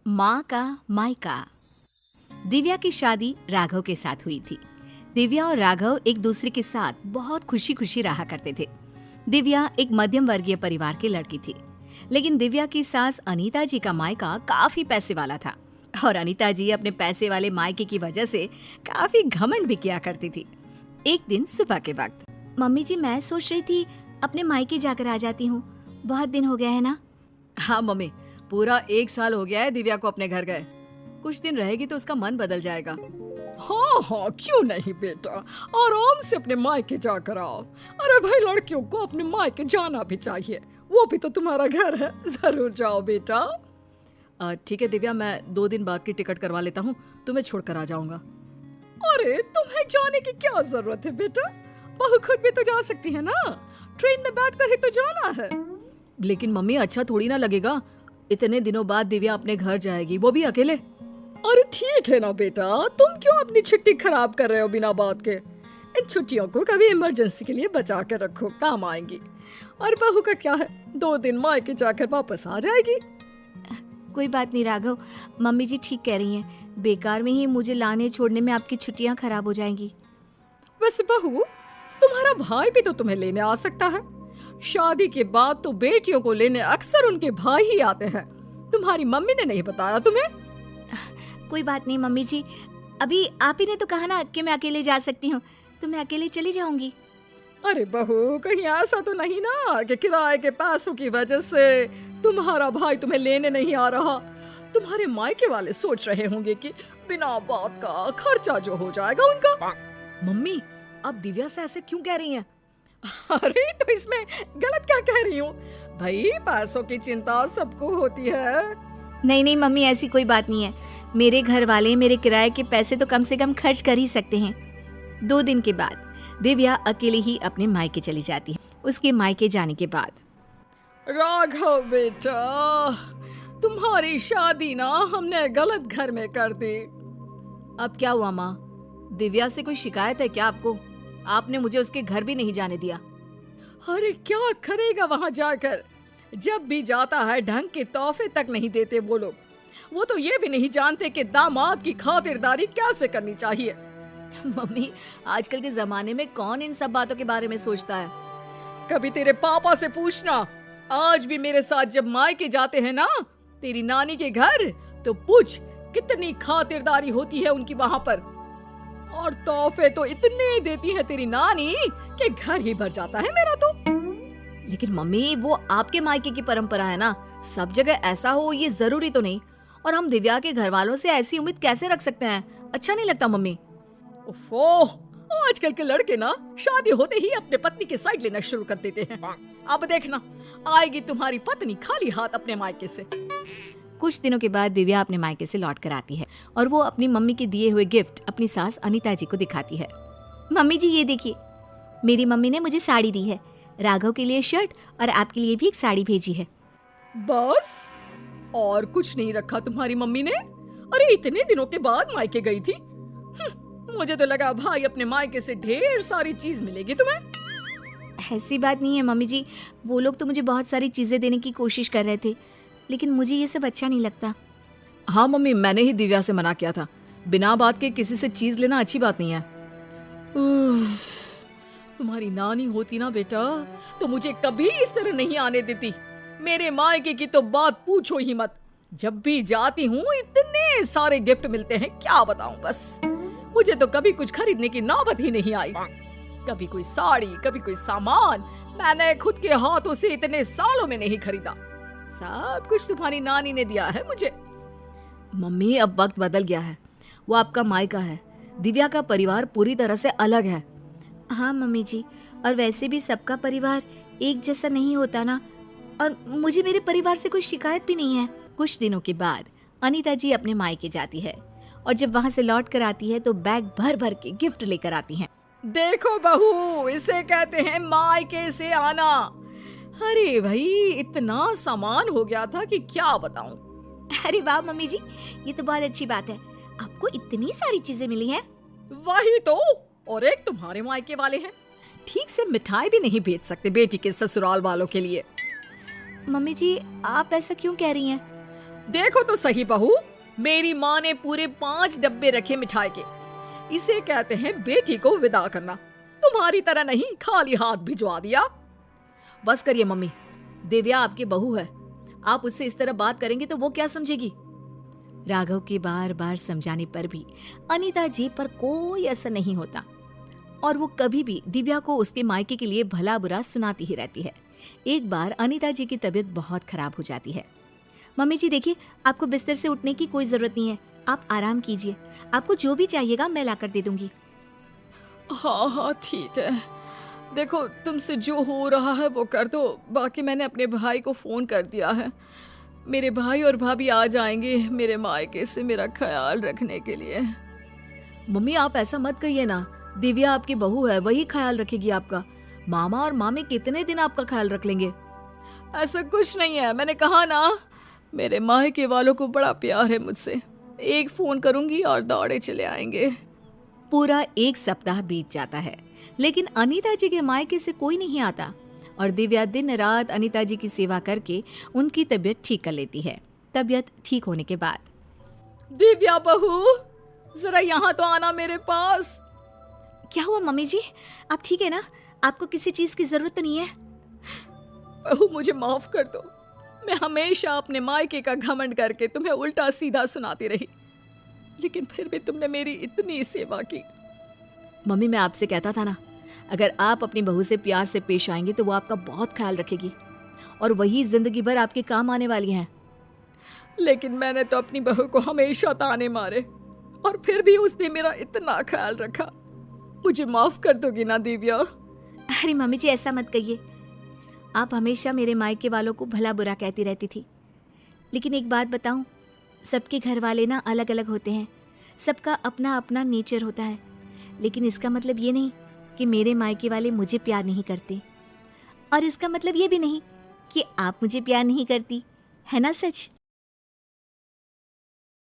माँ का मायका। दिव्या की शादी राघव के साथ हुई थी। दिव्या और राघव एक दूसरे के साथ बहुत खुशी खुशी रहा करते थे। दिव्या एक मध्यम वर्गीय परिवार की लड़की थी, लेकिन दिव्या की सास अनीता जी का मायका काफी पैसे वाला था और अनीता जी अपने पैसे वाले मायके की वजह से काफी घमंड भी किया करती थी। एक दिन सुबह के वक्त, मम्मी जी मैं सोच रही थी अपने मायके जाकर आ जाती हूँ, बहुत दिन हो गया है ना। हाँ मम्मी, पूरा 1 साल हो गया है दिव्या को अपने घर गए। कुछ दिन रहेगी तो उसका मन बदल जाएगा। हाँ हाँ, क्यों नहीं बेटा, आराम से अपने मायके जाकर आओ। अरे भाई, लड़कियों को अपने मायके जाना भी चाहिए, वो भी तो तुम्हारा घर है। जरूर जाओ बेटा। ठीक है दिव्या, मैं 2 दिन बाद की टिकट करवा लेता हूँ, तुम्हें छोड़कर आ जाऊंगा। अरे तुम्हें जाने की क्या जरूरत है बेटा, बहू खुद भी तो जा सकती है ना, ट्रेन में बैठकर ही तो जाना है। लेकिन मम्मी अच्छा थोड़ी ना लगेगा, इतने दिनों बाद दिव्या अपने घर जाएगी, वो भी अकेले। अरे ठीक है ना बेटा, तुम क्यों अपनी छुट्टी खराब कर रहे हो बिना बात के। इन छुट्टियों को कभी इमरजेंसी के लिए बचा कर रखो, काम आएंगी। और बहू का क्या है, 2 दिन मायके जाकर वापस आ जाएगी। कोई बात नहीं राघव, मम्मी जी ठीक कह रही हैं, बेकार में ही मुझे लाने छोड़ने में आपकी छुट्टियां खराब हो जाएंगी। वैसे बहू, तुम्हारा भाई भी तो तुम्हें लेने आ सकता है। शादी के बाद तो बेटियों को लेने अक्सर उनके भाई ही आते हैं। तुम्हारी मम्मी ने नहीं बताया तुम्हें? कोई बात नहीं मम्मी जी, अभी आप ही ने तो कहा ना कि मैं अकेले जा सकती हूँ, तो मैं अकेले चली जाऊंगी। अरे बहू, कहीं ऐसा तो नहीं ना कि किराए के पैसों की वजह से तुम्हारा भाई तुम्हें लेने नहीं आ रहा। तुम्हारे मायके वाले सोच रहे होंगे कि बिना बात का खर्चा जो हो जाएगा उनका। मम्मी, आप दिव्या से ऐसे क्यों कह रही हैं? अरे तो इसमें गलत क्या कह रही हूँ भाई, पैसों की चिंता सबको होती है। नहीं नहीं मम्मी, ऐसी कोई बात नहीं है। मेरे घर वाले मेरे किराए के पैसे तो कम से कम खर्च कर ही सकते हैं। 2 दिन के बाद दिव्या अकेले ही अपने मायके चली जाती है। उसके मायके जाने के बाद, राघव बेटा, तुम्हारी शादी ना हमने गलत घर में कर दी। अब क्या हुआ माँ, दिव्या से कोई शिकायत है क्या आपको? आपने मुझे उसके घर भी नहीं जाने दिया। अरे क्या करेगा वहां जाकर, जब भी जाता है ढंग के तोहफे तक नहीं देते वो लोग। वो तो ये भी नहीं जानते कि दामाद की खातिरदारी कैसे करनी चाहिए। मम्मी, आजकल के जमाने में कौन इन सब बातों के बारे में सोचता है? कभी तेरे पापा से पूछना, आज भी मेरे साथ जब मायके जाते हैं ना तेरी नानी के घर, तो पूछ कितनी खातिरदारी होती है उनकी वहां पर। और तोहफे तो इतने देती है तेरी नानी कि घर ही भर जाता है मेरा तो। लेकिन मम्मी, वो आपके मायके की परंपरा है ना, सब जगह ऐसा हो ये जरूरी तो नहीं। और हम दिव्या के घर वालों से ऐसी उम्मीद कैसे रख सकते हैं? अच्छा नहीं लगता मम्मी। ओफो, आजकल के लड़के ना शादी होते ही अपने पत्नी की साइड लेना शुरू कर देते हैं। अब देखना, आएगी तुम्हारी पत्नी खाली हाथ अपने मायके से। कुछ दिनों के बाद दिव्या अपने मायके से लौट कर आती है और वो अपनी मम्मी के दिए हुए गिफ्ट अपनी सास अनीता जी को दिखाती है। मम्मी जी ये देखिए, मेरी मम्मी ने मुझे साड़ी दी है, राघव के लिए शर्ट और आपके लिए भी एक साड़ी भेजी है। बस और कुछ नहीं रखा तुम्हारी मम्मी ने? अरे इतने दिनों के बाद मायके गई थी। मुझे तो लगा भाई अपने मायके से ढेर सारी चीज मिलेगी तुम्हें। ऐसी बात नहीं है मम्मी जी, वो लोग तो मुझे बहुत सारी चीजें देने की कोशिश कर रहे थे, लेकिन मुझे ये सब अच्छा नहीं लगता। हाँ मम्मी, मैंने ही दिव्या से मना किया था, बिना बात के किसी से चीज लेना अच्छी बात नहीं है। तुम्हारी नानी होती ना बेटा, तो मुझे कभी इस तरह नहीं आने देती। मेरे मायके की तो बात पूछो ही मत। जब भी जाती हूँ इतने सारे गिफ्ट मिलते हैं, क्या बताऊं। बस मुझे तो कभी कुछ खरीदने की नौबत ही नहीं आई। कभी कोई साड़ी, कभी कोई सामान मैंने खुद के हाथों से इतने सालों में नहीं खरीदा। सब कुछ तुम्हारी नानी ने दिया है मुझे। मम्मी, अब वक्त बदल गया है, वो आपका मायका है, दिव्या का परिवार पूरी तरह से अलग है। हाँ मम्मी जी, और वैसे भी सबका परिवार एक जैसा नहीं होता ना, और मुझे मेरे परिवार से कोई शिकायत भी नहीं है। कुछ दिनों के बाद अनीता जी अपने मायके जाती है और जब वहाँ से लौट कर आती है तो बैग भर भर के गिफ्ट लेकर आती हैं। देखो बहू, इसे कहते हैं मायके से आना। अरे भाई, इतना सामान हो गया था कि क्या बताऊं। अरे वाह मम्मी जी, ये तो बहुत अच्छी बात है, आपको इतनी सारी चीजें मिली हैं। वही तो, और एक तुम्हारे मायके वाले हैं, ठीक से मिठाई भी नहीं भेज सकते बेटी के ससुराल वालों के लिए। मम्मी जी, आप ऐसा क्यों कह रही हैं? देखो तो सही बहू, मेरी माँ ने पूरे 5 डब्बे रखे मिठाई के। इसे कहते हैं बेटी को विदा करना। तुम्हारी तरह नहीं खाली हाथ भिजवा दिया। बस करिए मम्मी, दिव्या आपकी बहू है, आप उससे इस तरह बात करेंगे तो वो क्या समझेगी? राघव के बार बार समझाने पर भी अनीता जी पर कोई असर नहीं होता और वो कभी भी दिव्या को उसके मायके के लिए भला बुरा सुनाती ही रहती है। एक बार अनीता जी की तबीयत बहुत खराब हो जाती है। मम्मी जी देखिए, आपको बिस्तर से उठने की कोई जरूरत नहीं है, आप आराम कीजिए, आपको जो भी चाहिएगा मैं लाकर दे दूंगी। हाँ हाँ ठीक है, देखो तुमसे जो हो रहा है वो कर दो। बाकी मैंने अपने भाई को फोन कर दिया है। मेरे भाई और भाभी आ जाएंगे मेरे मायके से मेरा ख्याल रखने के लिए। मम्मी आप ऐसा मत कहिए ना, दिव्या आपकी बहू है, वही ख्याल रखेगी आपका। मामा और मामी कितने दिन आपका ख्याल रख लेंगे? ऐसा कुछ नहीं है, मैंने कहा ना, मेरे मायके वालों को बड़ा प्यार है मुझसे। एक फोन करूंगी और दौड़े चले आएंगे। पूरा 1 सप्ताह बीत जाता है लेकिन अनीता जी के मायके से कोई नहीं आता और दिव्या दिन रात अनीता जी की सेवा करके उनकी तबीयत ठीक कर लेती है। तबीयत ठीक होने के बाद, दिव्या बहू जरा यहाँ तो आना मेरे पास। क्या हुआ मम्मी जी, आप ठीक है ना? आपको किसी चीज की जरूरत तो नहीं है? बहू मुझे माफ कर दो, मैं हमेशा अपने मायके का घमंड करके तुम्हें उल्टा सीधा सुनाती रही, लेकिन फिर भी तुमने मेरी इतनी सेवा की। मम्मी मैं आपसे कहता था ना, अगर आप अपनी बहू से प्यार से पेश आएंगे तो वो आपका बहुत ख्याल रखेगी और वही जिंदगी भर आपके काम आने वाली हैं। लेकिन मैंने तो अपनी बहू को हमेशा ताने मारे और फिर भी उसने मेरा इतना ख्याल रखा। मुझे माफ कर दोगी ना दिव्या? अरे मम्मी जी ऐसा मत कहिए, आप हमेशा मेरे मायके वालों को भला बुरा कहती रहती थी, लेकिन एक बात बताऊं, सबके घर वाले ना अलग अलग होते हैं, सबका अपना अपना नेचर होता है, लेकिन इसका मतलब ये नहीं कि मेरे मायके वाले मुझे प्यार नहीं करते और इसका मतलब ये भी नहीं कि आप मुझे प्यार नहीं करती, है ना सच?